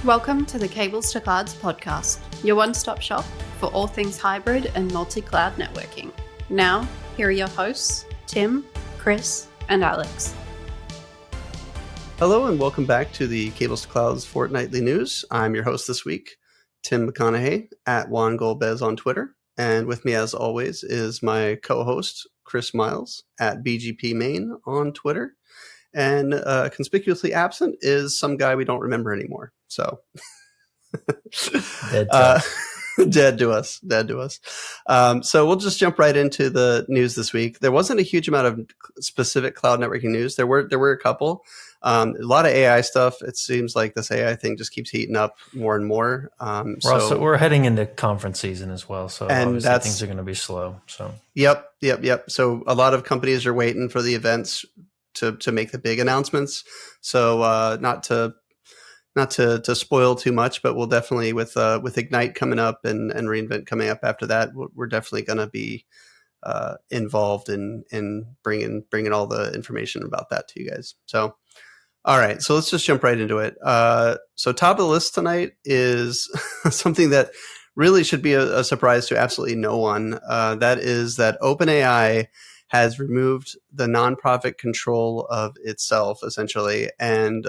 Welcome to the Cables to Clouds podcast, your one-stop shop for all things hybrid and multi-cloud networking. Now, here are your hosts, Tim, Chris, and Alex. Hello and welcome back to the Cables to Clouds Fortnightly News. I'm your host this week, Tim McConaughey, at Juan Golbez on Twitter. And with me, as always, is my co-host, Chris Miles, at BGP Main on Twitter. And conspicuously absent is some guy we don't remember anymore. So dead to us. So we'll just jump right into the news this week. There wasn't a huge amount of specific cloud networking news. There were a couple. A lot of AI stuff. It seems like this AI thing just keeps heating up more and more. We're heading into conference season as well, so obviously things are going to be slow. So Yep. So a lot of companies are waiting for the events to make the big announcements. So not to spoil too much, but we'll definitely with Ignite coming up and reInvent coming up after that, we're definitely going to be involved in bringing all the information about that to you guys. So, all right, so let's just jump right into it. So top of the list tonight is something that really should be a surprise to absolutely no one. That is that OpenAI has removed the nonprofit control of itself, essentially, and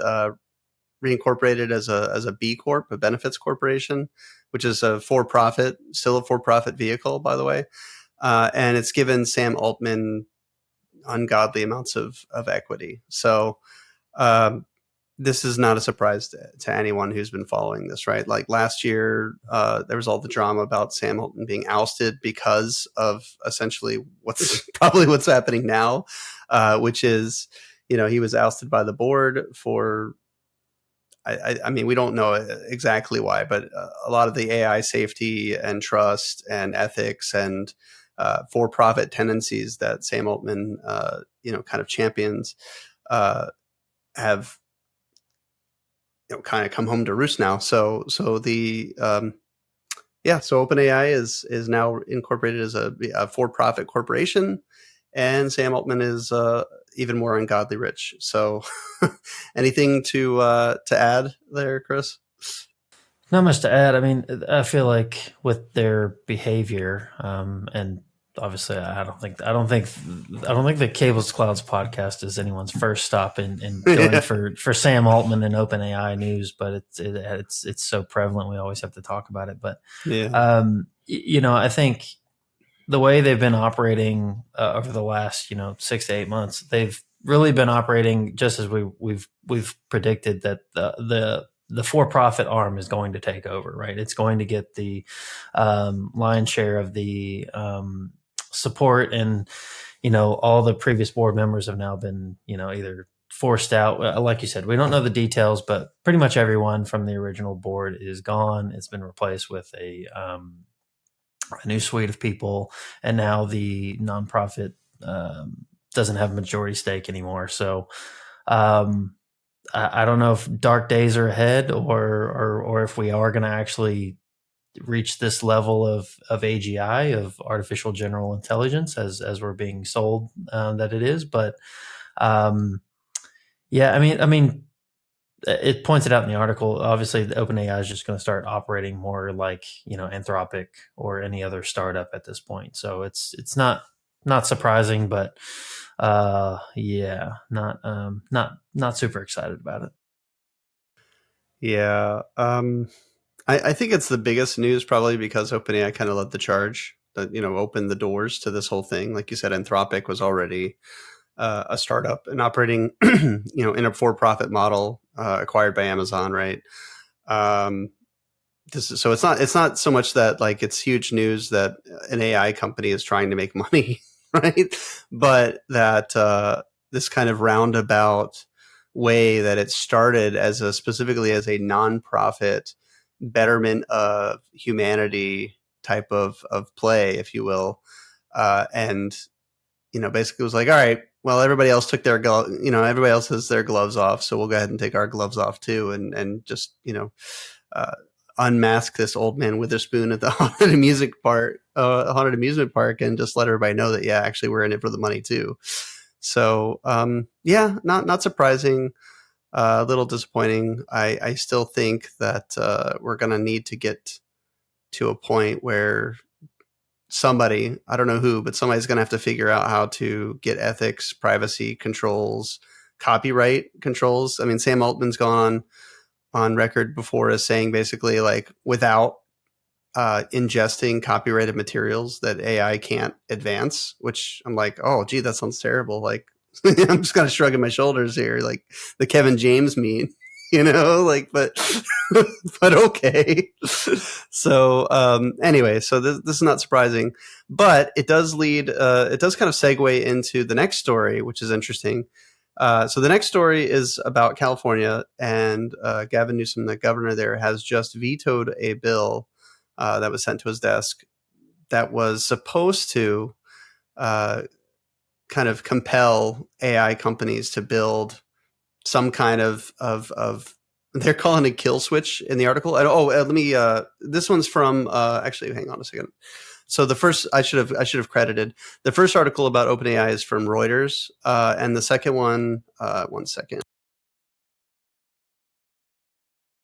reincorporated as a B Corp, a benefits corporation, which is still a for-profit vehicle, by the way. And it's given Sam Altman ungodly amounts of equity. So this is not a surprise to anyone who's been following this, right? Like last year, there was all the drama about Sam Altman being ousted because of essentially what's happening now, which is, he was ousted by the board for, I mean, we don't know exactly why, but a lot of the AI safety and trust and ethics and for-profit tendencies that Sam Altman, kind of champions, have kind of come home to roost now. So OpenAI is now incorporated as a for-profit corporation, and Sam Altman is even more ungodly rich. So anything to add there, Chris? not much to add. I mean, I feel like with their behavior, and obviously, I don't think the Cables to Clouds podcast is anyone's first stop in going for Sam Altman and OpenAI news, but it's so prevalent we always have to talk about it. But I think the way they've been operating over the last 6 to 8 months, they've really been operating just as we've predicted, that the for-profit arm is going to take over, right? It's going to get the lion's share of the support, and all the previous board members have now been either forced out. Like you said, we don't know the details, but pretty much everyone from the original board is gone. It's been replaced with a new suite of people, and now the nonprofit doesn't have a majority stake anymore. So I don't know if dark days are ahead, or if we are going to actually reach this level of AGI, of artificial general intelligence, as we're being sold that it is. But I mean, it points it out in the article. Obviously, the OpenAI is just going to start operating more like Anthropic or any other startup at this point. So it's not surprising, but not super excited about it. Yeah. I think it's the biggest news probably because OpenAI kind of led the charge that, opened the doors to this whole thing. Like you said, Anthropic was already a startup and operating, in a for-profit model, acquired by Amazon, right? So it's not so much that like it's huge news that an AI company is trying to make money, right? But that this kind of roundabout way that it started specifically as a nonprofit betterment of humanity type of play, if you will, and basically it was like, all right, well, everybody else took everybody else has their gloves off, so we'll go ahead and take our gloves off too, and just unmask this old man Witherspoon at the haunted amusement park, and just let everybody know that actually we're in it for the money too. So not surprising. A little disappointing. I still think that we're going to need to get to a point where somebody, I don't know who, but somebody's going to have to figure out how to get ethics, privacy controls, copyright controls. I mean, Sam Altman's gone on record before as saying basically like without ingesting copyrighted materials that AI can't advance, which I'm like, oh, gee, that sounds terrible. Like, I'm just kind of shrugging my shoulders here, like the Kevin James meme, like, but okay. So anyway, so this is not surprising, but it does lead, it does kind of segue into the next story, which is interesting. So the next story is about California, and Gavin Newsom, the governor there, has just vetoed a bill that was sent to his desk that was supposed to kind of compel AI companies to build some kind of they're calling it a kill switch in the article. And let me this one's from actually hang on a second. So the first I should have credited the first article about OpenAI is from Reuters, and the second one, one second.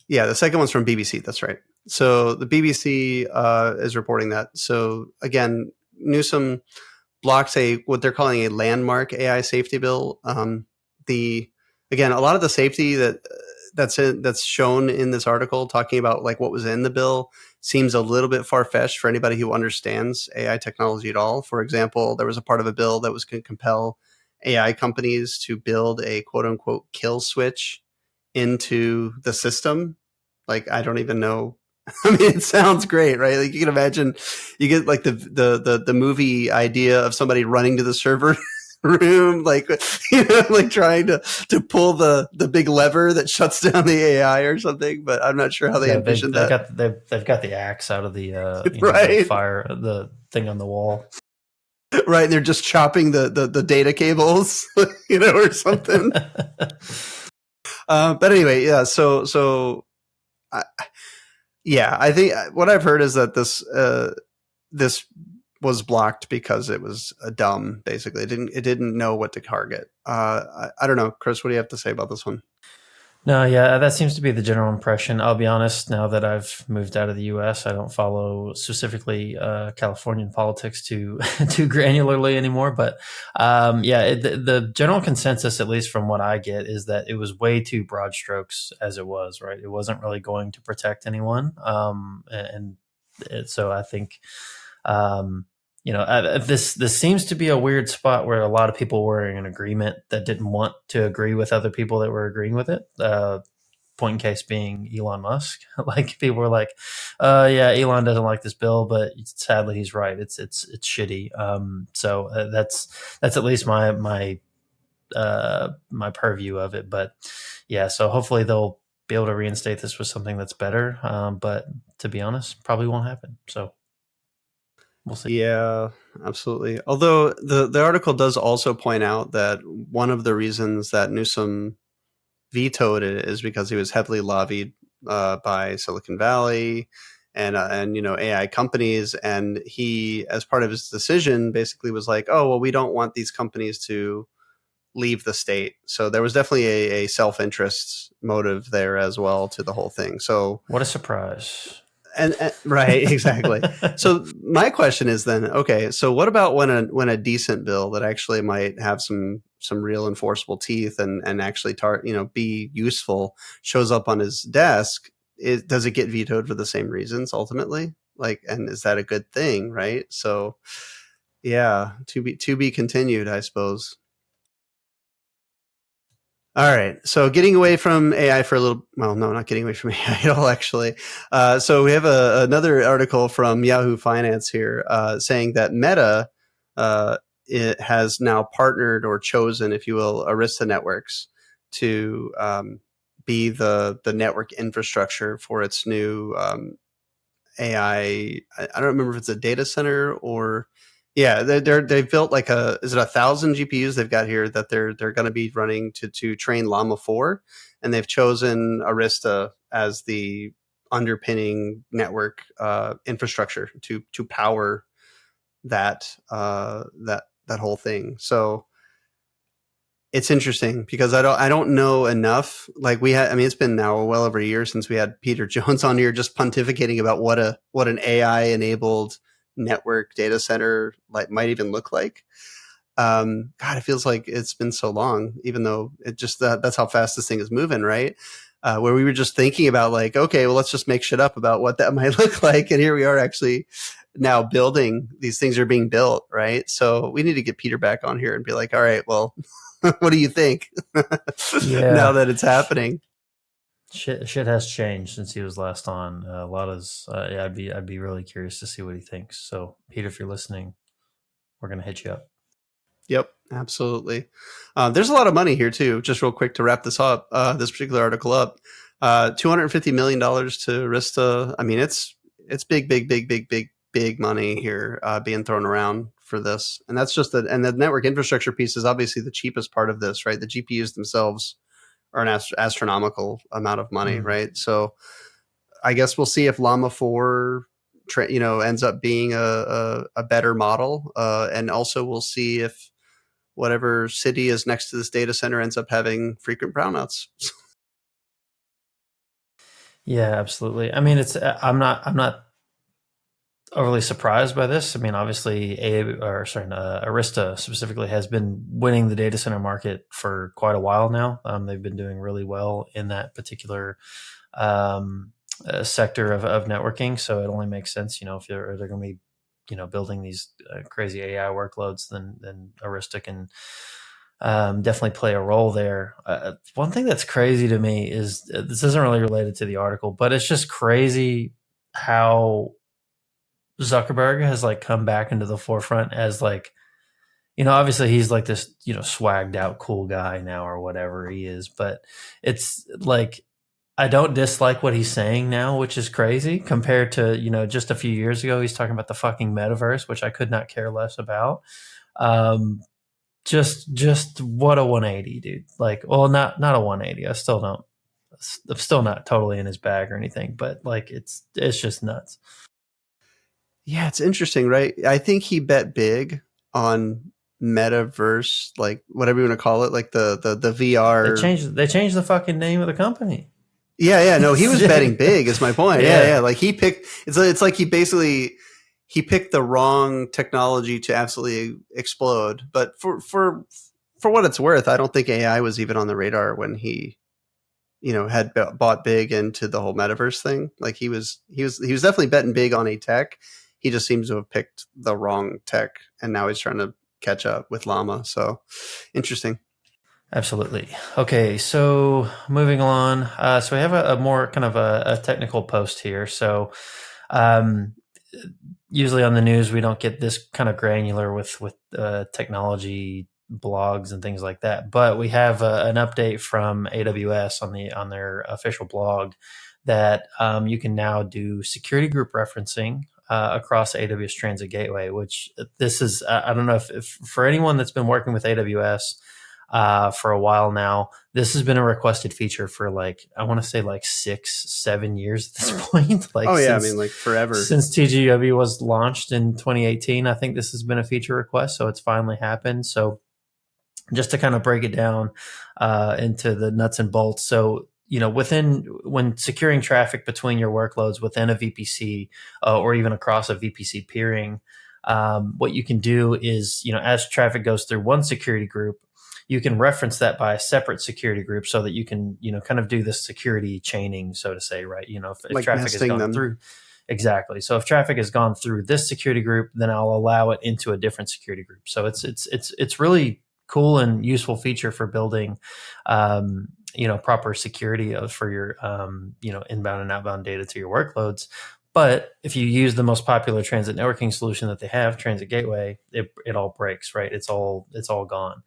Yeah, the second one's from BBC. That's right. So the BBC is reporting that. So again, Newsom blocks what they're calling a landmark AI safety bill. Again, a lot of the safety that's shown in this article, talking about like what was in the bill, seems a little bit far-fetched for anybody who understands AI technology at all. For example, there was a part of a bill that was going to compel AI companies to build a quote-unquote kill switch into the system. Like, I don't even know. I mean, it sounds great, right? Like, you can imagine, you get like the movie idea of somebody running to the server room, like, like trying to pull the big lever that shuts down the AI or something. But I'm not sure how they envisioned that. They've got the axe out of the right, the fire, the thing on the wall. Right, and they're just chopping the data cables, or something. But anyway, yeah. So. I think what I've heard is that this was blocked because it was dumb. Basically, it didn't know what to target. I don't know, Chris. What do you have to say about this one? No, yeah, that seems to be the general impression. I'll be honest, now that I've moved out of the U.S., I don't follow specifically Californian politics too granularly anymore. But the general consensus, at least from what I get, is that it was way too broad strokes as it was, right? It wasn't really going to protect anyone. So I think, this seems to be a weird spot where a lot of people were in agreement that didn't want to agree with other people that were agreeing with it. Point in case being Elon Musk. Like, people were like, Elon doesn't like this bill, but sadly he's right. It's shitty. So that's at least my purview of it. But yeah, so hopefully they'll be able to reinstate this with something that's better. But to be honest, probably won't happen. So we'll see. Yeah, absolutely. Although the article does also point out that one of the reasons that Newsom vetoed it is because he was heavily lobbied by Silicon Valley and AI companies, and he, as part of his decision, basically was like, oh well, we don't want these companies to leave the state. So there was definitely a self-interest motive there as well to the whole thing. So what a surprise. And right, exactly. So my question is then, okay, so what about when a decent bill that actually might have some real enforceable teeth and actually be useful shows up on his desk? Does it get vetoed for the same reasons ultimately? Like, and is that a good thing, right? So yeah, to be continued, I suppose. All right. So getting away from AI for a little, well, no, not getting away from AI at all, actually. So we have another article from Yahoo Finance here saying that Meta it has now partnered or chosen, if you will, Arista Networks to be the network infrastructure for its new AI. I don't remember if it's a data center or... Yeah, they've built like is it 1,000 GPUs they've got here that they're going to be running to train Llama 4, and they've chosen Arista as the underpinning network infrastructure to power that whole thing. So It's interesting because I don't know enough. Like it's been now well over a year since we had Peter Jones on here just pontificating about what an AI enabled network data center might even look like. God, it feels like it's been so long, even though that's how fast this thing is moving, right? Where we were just thinking about okay, well, let's just make shit up about what that might look like. And here we are actually now building, these things are being built, right? So we need to get Peter back on here and be like, all right, well, what do you think? Now that it's happening? Shit has changed since he was last on. A lot is, I'd be really curious to see what he thinks. So Peter, if you're listening, we're going to hit you up. Yep, absolutely. There's a lot of money here too. Just real quick to wrap this up, this particular article up, $250 million to Arista. I mean, it's big money here being thrown around for this. And that's just and the network infrastructure piece is obviously the cheapest part of this, right? The GPUs themselves are an astronomical amount of money, right? So I guess we'll see if Llama 4 ends up being a better model. And also we'll see if whatever city is next to this data center ends up having frequent brownouts. Yeah, absolutely. I mean, I'm not overly surprised by this. I mean, obviously, Arista specifically has been winning the data center market for quite a while now. They've been doing really well in that particular sector of networking. So it only makes sense, if they're going to be, building these crazy AI workloads, then Arista can definitely play a role there. One thing that's crazy to me is this isn't really related to the article, but it's just crazy how Zuckerberg has come back into the forefront as obviously he's this, swagged out cool guy now or whatever he is, but it's I don't dislike what he's saying now, which is crazy compared to, just a few years ago, he's talking about the fucking metaverse, which I could not care less about. Just what a 180, dude. Not a 180. I'm still not totally in his bag or anything, but it's just nuts. Yeah, it's interesting, right? I think he bet big on metaverse, whatever you want to call it, the VR. They changed the fucking name of the company. Yeah, no, he was betting big is my point. Yeah. He picked, it's like he picked the wrong technology to absolutely explode. But for what it's worth, I don't think AI was even on the radar when he, had bought big into the whole metaverse thing. He was definitely betting big on a tech. He just seems to have picked the wrong tech, and now he's trying to catch up with Llama. So interesting. Absolutely. Okay, so moving on. So we have a more kind of a technical post here. So usually on the news, we don't get this kind of granular with technology blogs and things like that. But we have an update from AWS on their official blog that you can now do security group referencing across AWS Transit Gateway, which this is, I don't know if for anyone that's been working with AWS for a while now, this has been a requested feature for I want to say 6-7 years at this point. Forever. Since TGW was launched in 2018, I think this has been a feature request. So it's finally happened. So just to kind of break it down into the nuts and bolts. So, when securing traffic between your workloads within a VPC or even across a VPC peering, what you can do is, as traffic goes through one security group, you can reference that by a separate security group so that you can, kind of do this security chaining, so to say, right? If traffic has gone through. Exactly. So if traffic has gone through this security group, then I'll allow it into a different security group. So it's really cool and useful feature for building, proper security for your, inbound and outbound data to your workloads. But if you use the most popular transit networking solution that they have, Transit Gateway, it all breaks, right? It's all gone.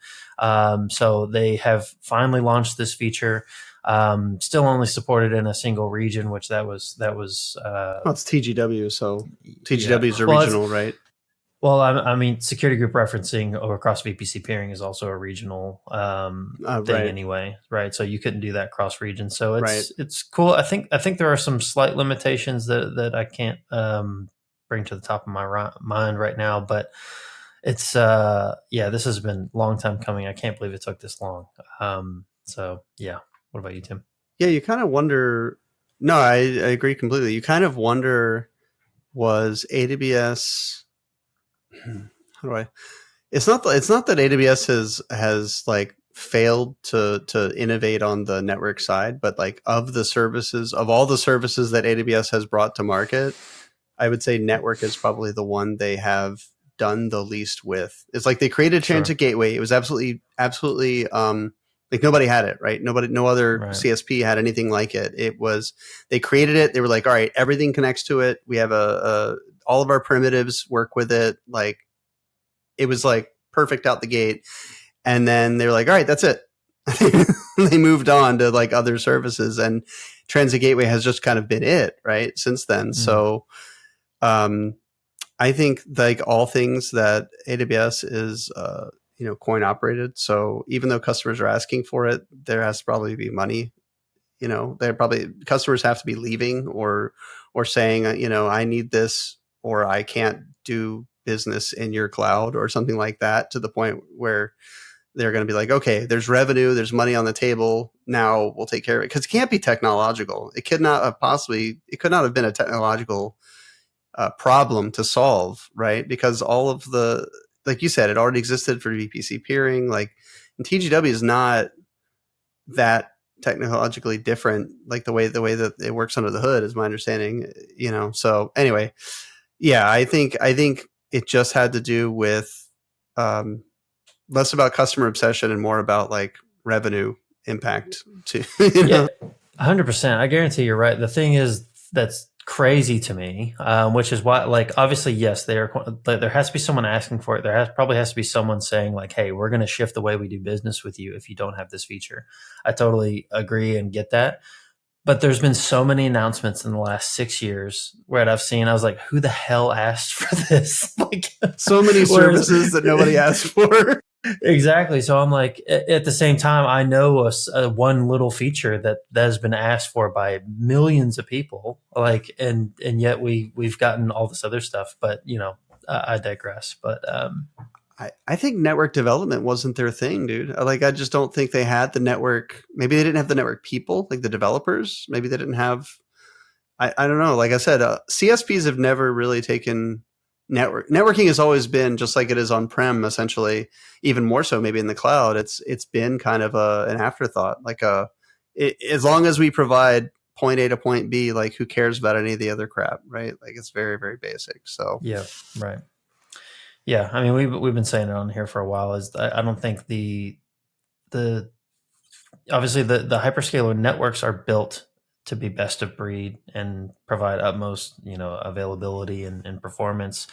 So they have finally launched this feature. Still only supported in a single region, which that was. It's TGW, so TGW is a regional, right? Well, I mean, security group referencing or across VPC peering is also a regional thing anyway, right? So you couldn't do that cross region. So it's cool. I think there are some slight limitations that I can't bring to the top of my mind right now, but It's this has been a long time coming. I can't believe it took this long. So yeah, what about you, Tim? Yeah, you kind of wonder. No, I agree completely. You kind of wonder, was AWS? How do I? It's not that AWS has like failed to innovate on the network side, but like of all the services that AWS has brought to market, I would say network is probably the one they have done the least with. It's like they created Transit Gateway. It was absolutely like nobody had it, right? No other CSP had anything like it. It was, they created it. They were like, all right, everything connects to it. We have all of our primitives work with it. Like it was like perfect out the gate. And then they were like, all right, that's it. They moved on to like other services, and Transit Gateway has just kind of been it, right, since then. So I think like all things that AWS is, coin operated. So even though customers are asking for it, there has to probably be money. Customers have to be leaving or saying, I need this, or I can't do business in your cloud or something like that, to the point where they're going to be like, okay, there's revenue, there's money on the table. Now we'll take care of it. Because it can't be technological. It could not have been a technological problem to solve, right? Because all of the, like you said, it already existed for VPC peering. Like, and TGW is not that technologically different, like the way that it works under the hood is my understanding, So anyway, yeah, I think it just had to do with less about customer obsession and more about like revenue impact too. Yeah, 100%. I guarantee you're right. The thing is that's crazy to me, which is why, like, obviously, yes, there has to be someone asking for it. Probably has to be someone saying like, hey, we're going to shift the way we do business with you if you don't have this feature. I totally agree and get that. But there's been so many announcements in the last 6 years where I've seen, I was like, who the hell asked for this? Like, so many services that nobody asked for. Exactly. So I'm like, at the same time, I know a one little feature that has been asked for by millions of people, like, and yet we've gotten all this other stuff, but I digress. But I think network development wasn't their thing, dude. Like, I just don't think they had the network. Maybe they didn't have the network people, like the developers. Maybe they didn't have, I don't know. Like I said, CSPs have never really taken networking has always been just like it is on-prem, essentially, even more so maybe in the cloud. It's been kind of an afterthought. Like as long as we provide point A to point B, like who cares about any of the other crap, right? Like it's very, very basic. So yeah, right. Yeah, I mean we've been saying it on here for a while. I don't think the obviously the hyperscaler networks are built to be best of breed and provide utmost, availability and performance.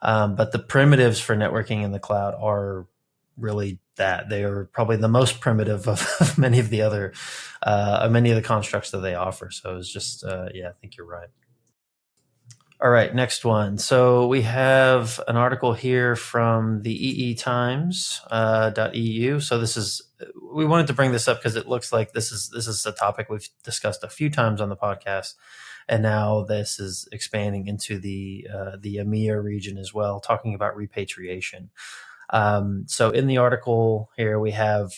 But the primitives for networking in the cloud are really that. They are probably the most primitive of many of the other, many of the constructs that they offer. So it's just, I think you're right. All right, next one. So we have an article here from the eetimes.eu. So we wanted to bring this up because it looks like this is a topic we've discussed a few times on the podcast, and now this is expanding into the EMEA region as well, talking about repatriation. So in the article here we have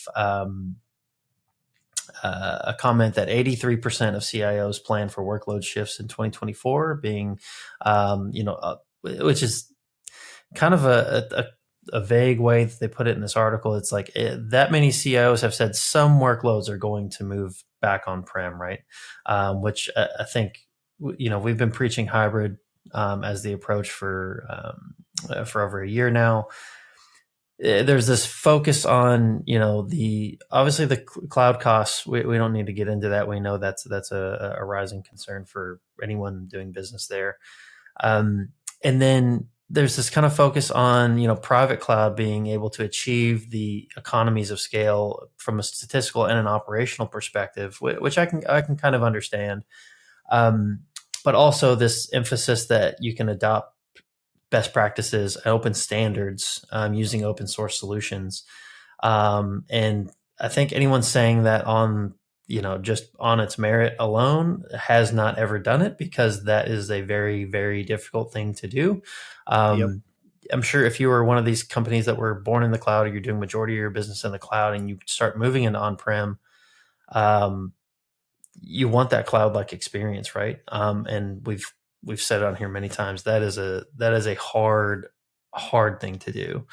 a comment that 83% of CIOs plan for workload shifts in 2024, being, which is kind of a vague way that they put it in this article. It's like that many CIOs have said some workloads are going to move back on-prem, right? Which I think, we've been preaching hybrid as the approach for over a year now. There's this focus on, obviously the cloud costs. We don't need to get into that. We know that's a rising concern for anyone doing business there. And then there's this kind of focus on, private cloud being able to achieve the economies of scale from a statistical and an operational perspective, which I can kind of understand. But also this emphasis that you can adopt best practices, open standards, using open source solutions. And I think anyone saying that on, just on its merit alone has not ever done it, because that is a very, very difficult thing to do. Yep. I'm sure if you were one of these companies that were born in the cloud, or you're doing majority of your business in the cloud, and you start moving into on-prem, you want that cloud-like experience, right? And we've said it on here many times. That is a hard thing to do,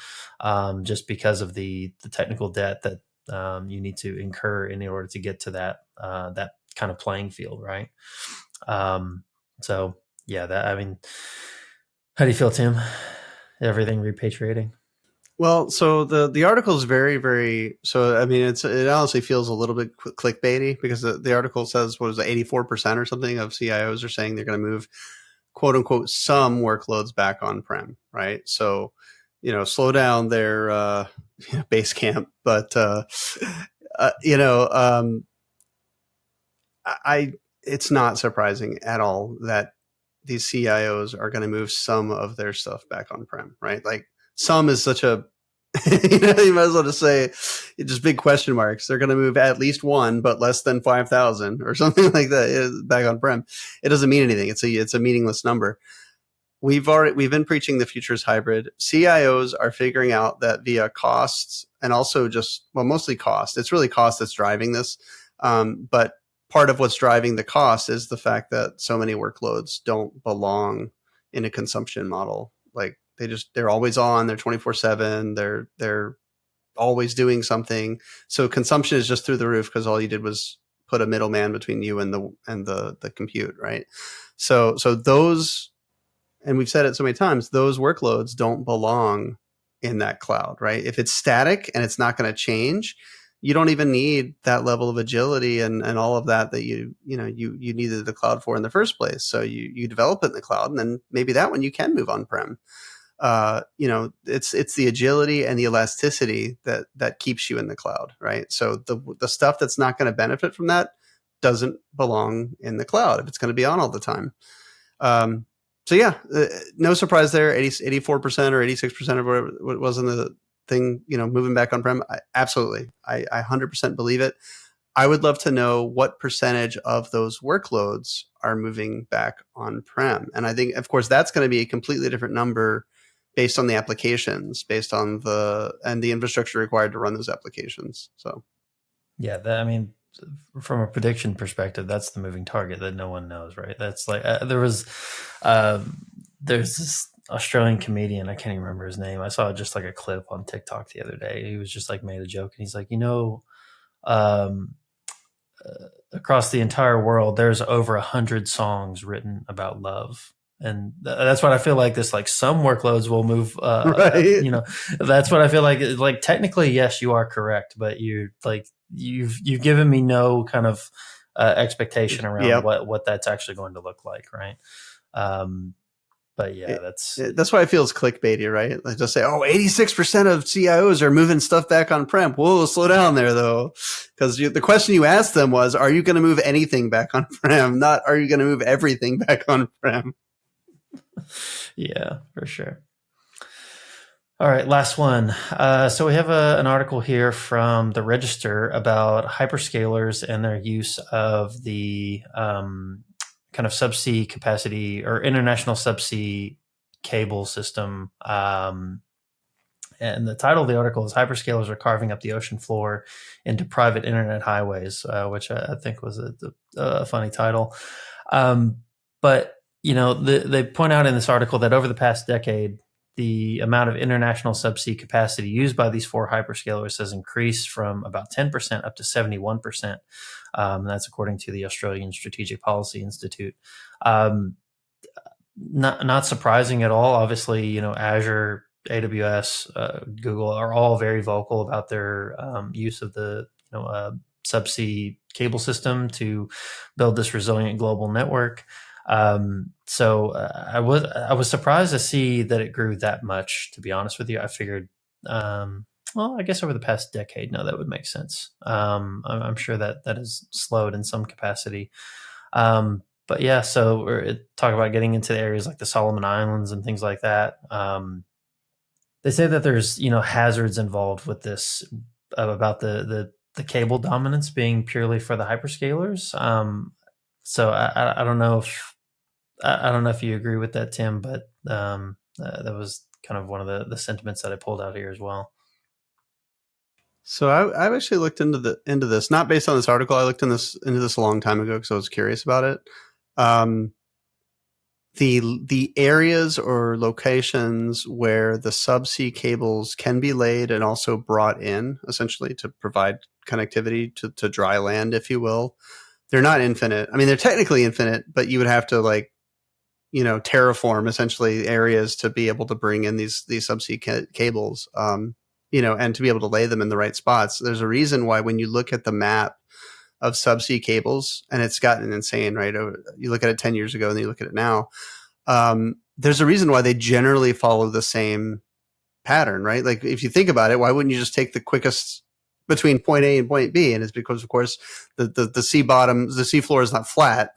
just because of the technical debt that you need to incur in order to get to that kind of playing field, right? So yeah, how do you feel, Tim? Everything repatriating? Well, so the article is very, very, so I mean, it honestly feels a little bit clickbaity, because the article says, what is it, 84% or something of CIOs are saying they're going to move, quote unquote, some workloads back on-prem, right? So, slow down their base camp, but it's not surprising at all that these CIOs are going to move some of their stuff back on-prem, right? Like, some is such a, you might as well just say, just big question marks. They're going to move at least one, but less than 5,000 or something like that back on-prem. It doesn't mean anything. It's a meaningless number. We've been preaching the future is hybrid. CIOs are figuring out that via costs, and also mostly cost. It's really cost that's driving this. But part of what's driving the cost is the fact that so many workloads don't belong in a consumption model. Like, they're always on, they're 24/7, they're always doing something. So consumption is just through the roof, because all you did was put a middleman between you and the compute, right? So those, and we've said it so many times, those workloads don't belong in that cloud, right? If it's static and it's not going to change, you don't even need that level of agility and all of that you needed the cloud for in the first place. So you develop it in the cloud, and then maybe that one you can move on-prem. It's the agility and the elasticity that keeps you in the cloud, right? So the stuff that's not going to benefit from that doesn't belong in the cloud if it's going to be on all the time. So yeah, no surprise there. 84% or 86% of whatever it was in the thing, moving back on-prem. Absolutely. I 100% believe it. I would love to know what percentage of those workloads are moving back on-prem. And I think, of course, that's going to be a completely different number based on the applications, based on the infrastructure required to run those applications. So, yeah, from a prediction perspective, that's the moving target that no one knows, right? That's like there's this Australian comedian, I can't even remember his name. I saw just like a clip on TikTok the other day. He was just like made a joke, and he's like, across the entire world, there's over 100 songs written about love. And that's what I feel like this, like, some workloads will move, right. That's what I feel like technically, yes, you are correct, but you've given me no kind of expectation around what that's actually going to look like. Right. But yeah, that's why it feels clickbaity, right? Like, just say, 86% of CIOs are moving stuff back on-prem. Whoa, slow down there though. Because the question you asked them was, are you going to move anything back on-prem? Not, are you going to move everything back on-prem? Yeah, for sure. All right, last one. So we have an article here from the Register about hyperscalers and their use of the kind of subsea capacity or international subsea cable system. And the title of the article is "Hyperscalers Are Carving Up the Ocean Floor into Private Internet Highways," which I think was a funny title. But they point out in this article that over the past decade, the amount of international subsea capacity used by these four hyperscalers has increased from about 10% up to 71%. That's according to the Australian Strategic Policy Institute. Not surprising at all. Obviously, Azure, AWS, Google are all very vocal about their use of the subsea cable system to build this resilient global network. So I was surprised to see that it grew that much, to be honest with you. I figured, I guess over the past decade, no, that would make sense. I'm sure that has slowed in some capacity. But yeah, so we're talking about getting into areas like the Solomon Islands and things like that. They say that there's, hazards involved with this about the cable dominance being purely for the hyperscalers. So I don't know if you agree with that, Tim, but that was kind of one of the sentiments that I pulled out here as well. So I've actually looked into this, not based on this article. I looked into this a long time ago because I was curious about it. The areas or locations where the subsea cables can be laid and also brought in, essentially to provide connectivity to dry land, if you will, they're not infinite. I mean, they're technically infinite, but you would have to terraform essentially areas to be able to bring in these subsea cables, and to be able to lay them in the right spots. There's a reason why when you look at the map of subsea cables, and it's gotten insane, right? You look at it 10 years ago and then you look at it now. There's a reason why they generally follow the same pattern, right? Like if you think about it, why wouldn't you just take the quickest between point A and point B? And it's because, of course, the sea floor is not flat,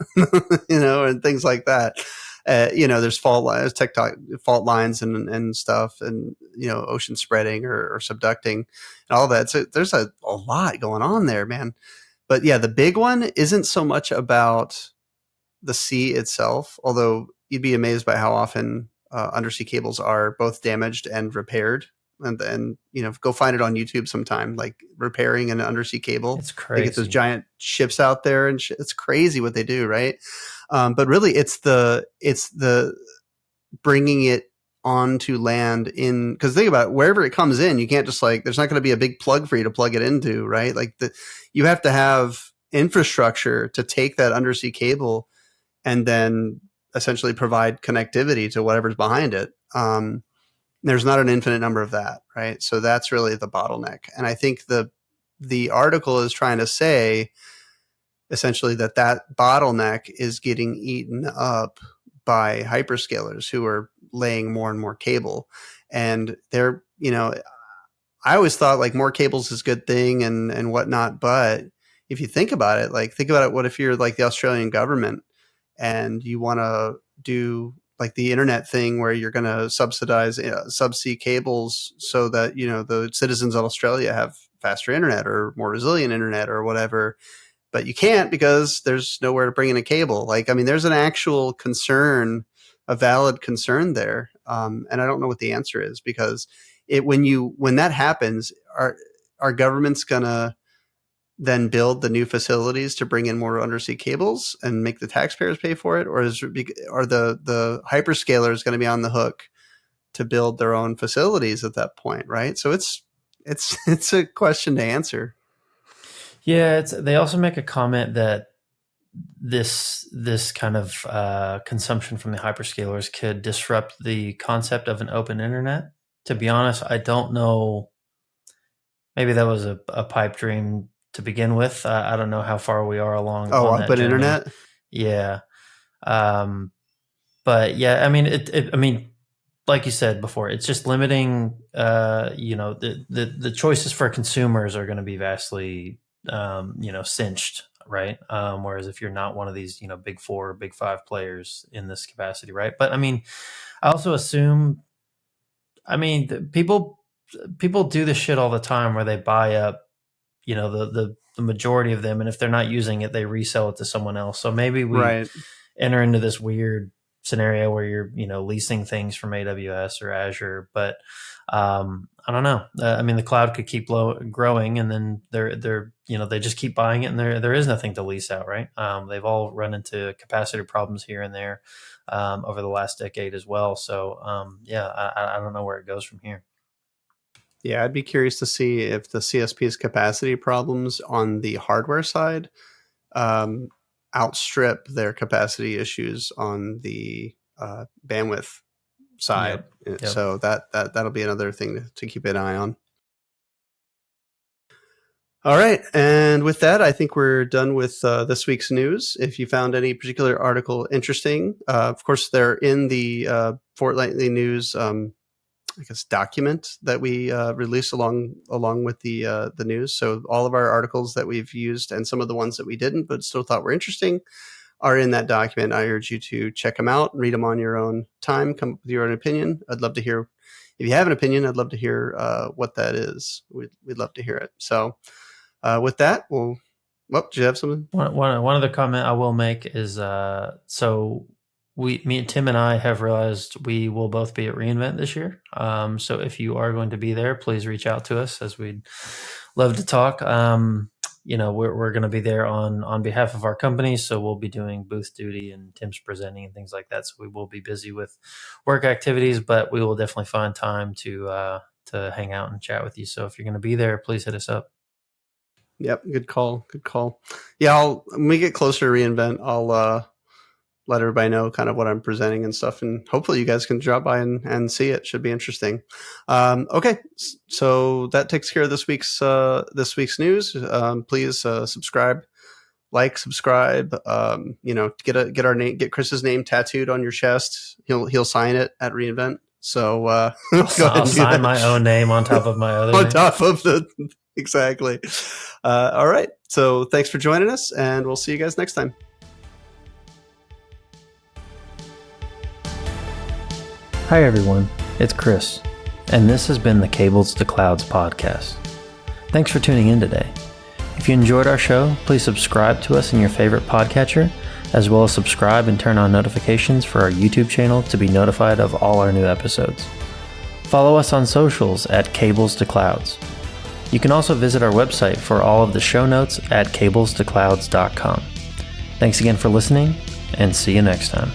and things like that. There's fault lines, fault lines and stuff, and ocean spreading or subducting and all that. So there's a lot going on there, man. But yeah, the big one isn't so much about the sea itself, although you'd be amazed by how often undersea cables are both damaged and repaired. And go find it on YouTube sometime, like repairing an undersea cable. It's crazy. They get those giant ships out there and it's crazy what they do, right? But really, it's the bringing it onto land because think about it, wherever it comes in, you can't just there's not going to be a big plug for you to plug it into, right? You have to have infrastructure to take that undersea cable and then essentially provide connectivity to whatever's behind it. There's not an infinite number of that, right? So that's really the bottleneck. And I think the article is trying to say essentially that bottleneck is getting eaten up by hyperscalers who are laying more and more cable. And they're, I always thought more cables is a good thing and whatnot. But if you think about it, what if you're the Australian government and you want to do the internet thing where you're going to subsidize subsea cables so that, the citizens of Australia have faster internet or more resilient internet or whatever. But you can't because there's nowhere to bring in a cable. There's an actual concern, a valid concern there. And I don't know what the answer is because when that happens, are governments going to then build the new facilities to bring in more undersea cables and make the taxpayers pay for it? Or are the hyperscalers going to be on the hook to build their own facilities at that point? Right. So it's a question to answer. Yeah, they also make a comment that this kind of consumption from the hyperscalers could disrupt the concept of an open internet. To be honest, I don't know. Maybe that was a pipe dream to begin with. I don't know how far we are along. Open internet. Yeah, but yeah, like you said before, it's just limiting. The choices for consumers are going to be vastly cinched, right? Whereas if you're not one of these, big four, big five players in this capacity, right? But I also assume, people do this shit all the time where they buy up, the majority of them, and if they're not using it, they resell it to someone else. So maybe we enter into this weird scenario where you're, leasing things from AWS or Azure, but I don't know. The cloud could keep growing, and then they just keep buying it, and there is nothing to lease out, right? They've all run into capacity problems here and there over the last decade as well. So I don't know where it goes from here. Yeah, I'd be curious to see if the CSP's capacity problems on the hardware side outstrip their capacity issues on the bandwidth side. Yep. So that'll be another thing to keep an eye on. All right. And with that, I think we're done with this week's news. If you found any particular article interesting, of course, they're in the fortnightly news document that we release along with the news. So all of our articles that we've used and some of the ones that we didn't but still thought were interesting are in that document. I urge you to check them out, read them on your own time, come up with your own opinion. I'd love to hear, if you have an opinion, I'd love to hear what that is. We'd love to hear it. So with that, do you have something? One other comment I will make is, so me and Tim and I have realized we will both be at reInvent this year. So if you are going to be there, please reach out to us, as we'd love to talk. We're going to be there on behalf of our company. So we'll be doing booth duty, and Tim's presenting and things like that. So we will be busy with work activities, but we will definitely find time to hang out and chat with you. So if you're going to be there, please hit us up. Yep. Good call. Yeah. When we get closer to reInvent, I'll let everybody know kind of what I'm presenting and stuff. And hopefully you guys can drop by and see it. Should be interesting. Okay. So that takes care of this week's news. Please subscribe, subscribe, get Chris's name tattooed on your chest. He'll sign it at reInvent. So I'll sign my own name on top of my other on name. top of exactly. All right. So thanks for joining us, and we'll see you guys next time. Hi everyone, it's Chris, and this has been the Cables to Clouds podcast. Thanks for tuning in today. If you enjoyed our show, please subscribe to us in your favorite podcatcher, as well as subscribe and turn on notifications for our YouTube channel to be notified of all our new episodes. Follow us on socials at Cables to Clouds. You can also visit our website for all of the show notes at cablestoclouds.com. Thanks again for listening, and see you next time.